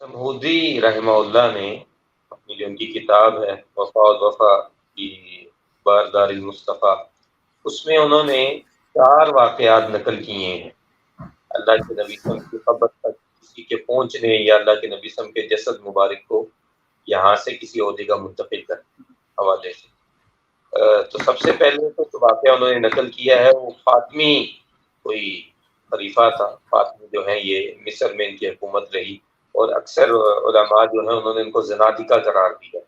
समूदी रहमहुल्लाह ने अपनी जो उनकी किताब है वफा और वफा की बारदार मुस्तफ़ा, उसमें उन्होंने 4 वाक़यात नकल किए हैं। अल्लाह के नबी सल्लल्लाहु अलैहि वसल्लम की क़ब्र तक किसी के पहुँचने या अल्लाह के नबी सल्लल्लाहु अलैहि वसल्लम के जसद मुबारक को यहाँ से किसी ओहदे का मुंतकिल करने के हवाले से। तो सबसे पहले तो जो वाक़या उन्होंने नकल किया है वो फ़ातिमी कोई खलीफ़ा था। फ़ातिमी जो है ये मिस्र में इनकी हुकूमत रही और अक्सर उलमा जो है उन्होंने इनको ज़नादिक़ा करार दिया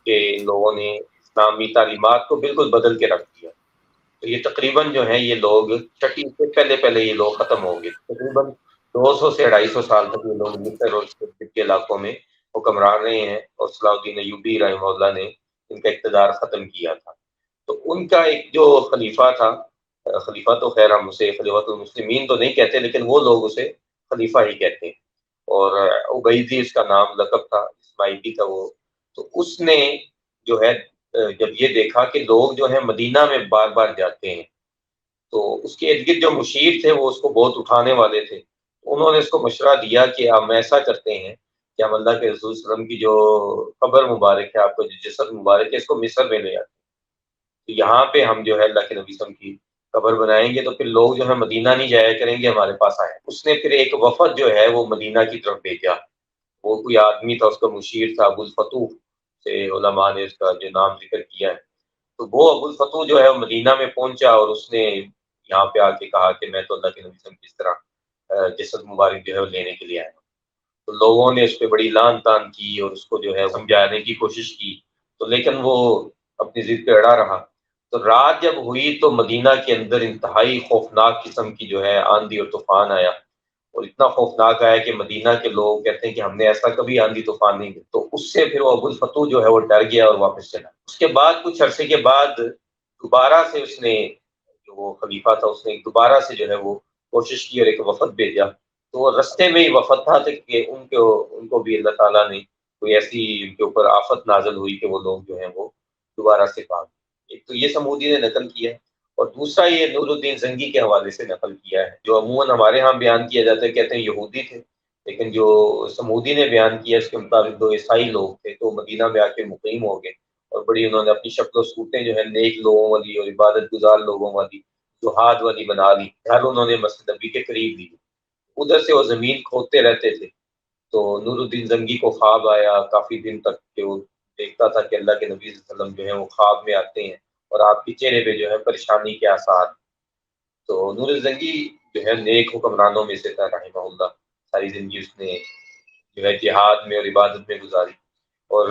कि इन लोगों ने इस्लामी तालीमात को बिल्कुल बदल के रख दिया। तो ये तकरीबन जो है ये लोग छठी से पहले-पहले ये लोग ख़त्म हो गए। तकरीबन 200 से 250 साल तक ये लोग मिस्र और इसके के इलाकों में हुक्मरान रहे हैं और सलाहुद्दीन अय्यूबी रहमहुल्लाह ने इनका इक़्तिदार ख़त्म किया था। तो उनका एक जो खलीफा था, खलीफा तो खैर हम उसे खलीफतुल मुस्लिमीन तो नहीं कहते, लेकिन वो लोग उसे खलीफा ही कहते हैं। और उबैदी उसका नाम लक़ब था, इस्माइली था वो। तो उसने जो है जब ये देखा कि लोग जो है मदीना में बार-बार जाते हैं, तो उसके इर्द-गिर्द जो मुशीर थे वो उसको बहुत उठाने वाले थे। उन्होंने उसको मशवरा दिया कि हम ऐसा करते हैं कि हम अल्लाह के रसूल सल्लल्लाहु अलैहि वसल्लम की जो कब्र मुबारक है, आपका जो जसद मुबारक है, इसको मिस्र में ले आते हैं। तो यहाँ पे हम जो है अल्लाह के नबी सल्लल्लाहु अलैहि वसल्लम की कब्र बनाएँगे, तो फिर लोग जो है मदीना नहीं जाया करेंगे, हमारे पास आएँ। उसने फिर एक वफ़द जो है वो मदीना की तरफ भेजा। वो कोई आदमी था, उसका मुशीर था अबुल फतूह से उलमा ने उसका जो नाम ज़िक्र किया है। तो वो अबुल फतूह जो है वो मदीना में पहुँचा और उसने यहाँ पे आके कहा कि मैं तो अल्लाह के नबी सल्लल्लाहु अलैहि वसल्लम की इस तरह जसद मुबारक जो है वो लेने के लिए आया हूँ। तो लोगों ने उसपे बड़ी लान-तान की और उसको जो है समझाने की कोशिश की, तो लेकिन वो अपनी ज़िद पे अड़ा रहा। तो रात जब हुई तो मदीना के अंदर इंतहाई खौफ़नाक किस्म की जो है आंधी और तूफ़ान आया और इतना खौफ़नाक आया कि मदीना के लोग कहते हैं कि हमने ऐसा कभी आंधी-तूफ़ान नहीं देखा। तो उससे फिर वो अबुल फतूह जो है वो डर गया और वापस चला। उसके बाद कुछ अरसे के बाद दोबारा से उसने जो वो खलीफ़ा था उसने दोबारा से जो है वो कोशिश की और एक वफ़द भेजा। तो रास्ते में ही वफ़द था तो कि उनको भी अल्लाह ताला ने कोई ऐसी उनके ऊपर आफ़त नाज़िल हुई कि वो लोग जो हैं वो दोबारा से भाग गए। एक तो ये समूदी ने नकल किया है और दूसरा ये नूरुद्दीन ज़ंगी के हवाले से नकल किया है, जो अमूमन हमारे यहाँ बयान किया जाता है, कहते हैं यहूदी थे। लेकिन जो समूदी ने बयान किया उसके मुताबिक 2 ईसाई लोग थे, तो मदीना में आके मुक़ीम हो गए और बड़ी उन्होंने अपनी शक्ल-ओ-सूरतें जो है नेक लोगों वाली और इबादतगुज़ार लोगों वाली, ज़ुहाद वाली बना ली। घर उन्होंने मस्जिद नबी के करीब ली। उधर से वो ज़मीन खोदते रहते थे। तो नूरुद्दीन ज़ंगी को ख्वाब आया काफ़ी दिन तक कि वो देखता था कि अल्लाह के नबी सल्लल्लाहु अलैहि वसल्लम जो हैं वो ख्वाब में आते हैं और आपके चेहरे पे जो है परेशानी के आसार। तो नूर ज़ंगी जो है नेक हुक्मरानों में से था रहमहुल्लाह। सारी ज़िंदगी उसने जो है जिहाद में और इबादत में गुज़ारी और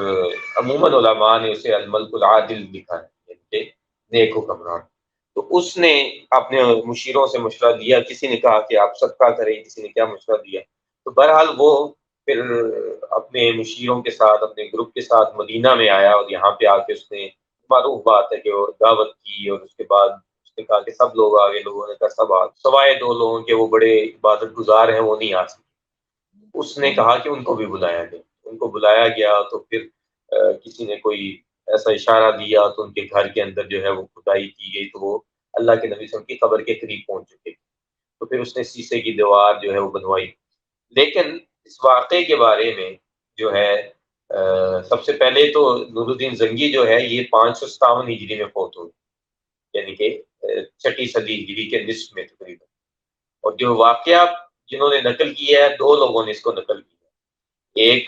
अमूमन उलमा ने उसे अल मल्कुल आदिल लिखा है, यानी कि नेक हुक्मरान। तो उसने अपने मुशीरों से मशवरा लिया, किसी ने कहा कि आप सदका करें, किसी ने क्या मशवरा दिया। तो बहरहाल वो फिर अपने मुशीरों के साथ, अपने ग्रुप के साथ मदीना में आया और यहाँ पे आके उसने मारूफ बात है कि वो दावत की और उसके बाद उसने कहा कि सब लोग आ गए, लोगों ने कहा सब आ गए, सवाए 2 लोगों के वो बड़े इबादत गुज़ार हैं, वो नहीं आ सके। उसने कहा कि उनको भी बुलाया जाए। उनको बुलाया गया तो फिर किसी ने कोई ऐसा इशारा दिया तो उनके घर के अंदर जो है वो खुदाई की गई, तो वो अल्लाह के नबी सल्लल्लाहु अलैहि वसल्लम की कब्र के करीब पहुँच चुके। तो फिर उसने शीशे की दीवार जो है वो बनवाई। लेकिन इस वाक़ये के बारे में जो है सबसे पहले तो नूरुद्दीन ज़ंगी जो है ये 557 हिजरी में फ़ौत हुए, यानी कि छठी सदी हिजरी के निस्फ़ में तकरीबन। और जो वाक़या जिन्होंने नकल किया है, 2 लोगों ने इसको नकल किया है। एक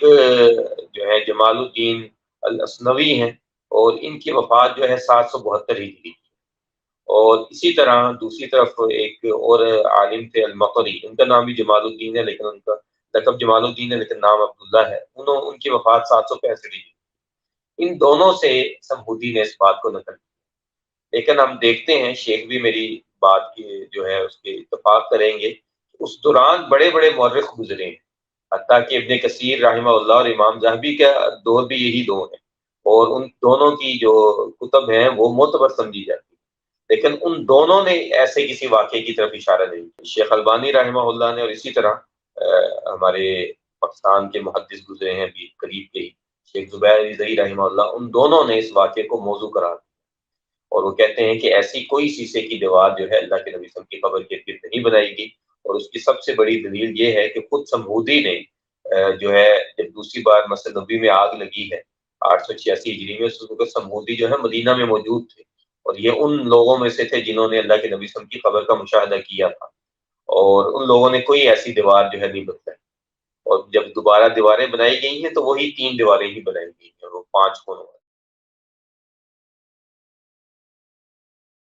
जो है जमालुद्दीन अल-असनवी हैं और इनकी वफ़ात जो है 772 हिजरी की। और इसी तरह दूसरी तरफ एक और आलिम थे अल-मक़री, उनका नाम भी जमालुद्दीन है लेकिन उनका लक़ब जमालुद्दीन है लेकिन नाम अब्दुल्लाह है। उनकी वफ़ात 765 हिजरी। इन दोनों से समऊदी ने इस बात को नकल किया। लेकिन हम देखते हैं शेख भी मेरी बात की जो है उसपे इत्तेफ़ाक करेंगे, उस दौरान बड़े-बड़े मौर्रिख़ गुज़रे हैं। हत्ता कि इब्न कसीर रहमहुल्लाह और इमाम ज़हबी का दौर भी यही दौर है और उन दोनों की जो कुतुब हैं वो मोतबर समझी जाती है। लेकिन उन दोनों ने ऐसे किसी वाक़ये की तरफ इशारा नहीं किया। शेख अल्बानी रहमहुल्लाह ने और इसी तरह हमारे पाकिस्तान के मुहद्दिस गुज़रे हैं अभी करीब के ही, शेख ज़ुबैर अली ज़ई रहमहुल्लाह, उन दोनों ने इस वाक़ये को मौज़ू करार दिया और वो कहते हैं कि ऐसी कोई शीशे की दीवार जो है अल्लाह के नबी सल्लल्लाहु अलैहि वसल्लम की कब्र के इर्द-गिर्द नहीं बनाई गई और उसकी सबसे बड़ी दलील ये है कि खुद समऊदी ने جو ہے جب دوسری بار مسجد نبوی میں آگ لگی ہے 886 ہجری میں، اس وقت سمودی جو ہے مدینہ میں موجود تھے، اور یہ ان لوگوں میں سے تھے جنہوں نے اللہ کے نبی صلی اللہ علیہ وسلم کی قبر کا مشاہدہ کیا تھا، اور ان لوگوں نے کوئی ایسی دیوار جو ہے نہیں بتلائی، اور جب دوبارہ دیواریں بنائی گئی ہیں تو وہی 3 دیواریں ہی بنائی گئی ہیں، اور وہ 5 کونوں